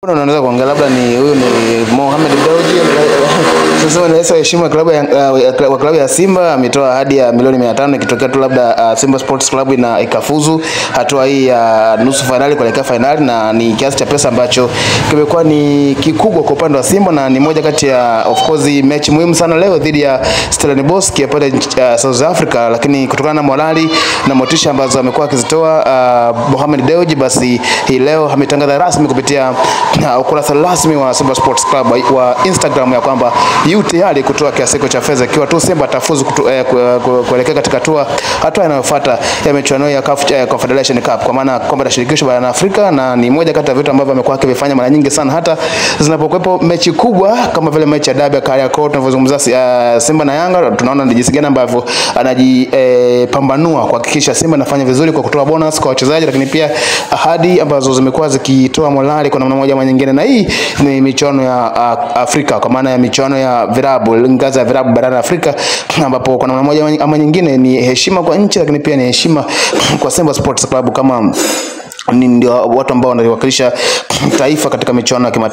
Unaweza kuongea labda ni huyu ni Mohamed Dewji. Sasa ni heshima klabu ya Simba ametoa ahadi ya milioni 500 ikitokea tu labda Simba Sports Club na ikafuzu hatua hii ya nusu finali kuelekea finali, na ni kiasi cha pesa ambacho kimekuwa ni kikubwa kwa upande wa Simba, na ni moja kati ya of course mechi muhimu sana leo dhidi ya Stellenbosch ya pale South Africa. Lakini kutokana na morali na motisha ambazo amekuwa akizitoa Mohamed Dewji, basi hii leo ametangaza rasmi kupitia ukurasa rasmi wa Simba Sports Club wa Instagram ya kwamba yu tayari kutoa kiasi cha fedha ikiwa tu Simba atafuzu kuelekea katika hatua inayofuata ya michuano ya CAF Confederation Cup, kwa maana kombe la shirikisho barani Afrika. Na ni moja kati ya vitu ambavyo amekuwa akivifanya mara nyingi sana, hata zinapokuwepo mechi kubwa kama vile mechi ya Derby ya Kariakoo tunavyozungumzia Simba na Yanga. Tunaona ni jinsi gani ambavyo anajipambanua kuhakikisha Simba inafanya vizuri kwa kutoa bonus kwa wachezaji, lakini pia ahadi ambazo zimekuwa zikitoa morali kwa namna moja ama nyingine. Na hii ni michuano ya Afrika, kwa maana ya michuano ya virabu, ngazi ya virabu barani Afrika, ambapo kwa namna moja ama nyingine ni heshima kwa nchi, lakini pia ni heshima kwa Simba Sports Club kama ndio watu ambao wanawakilisha taifa katika michuano ya kimataifa.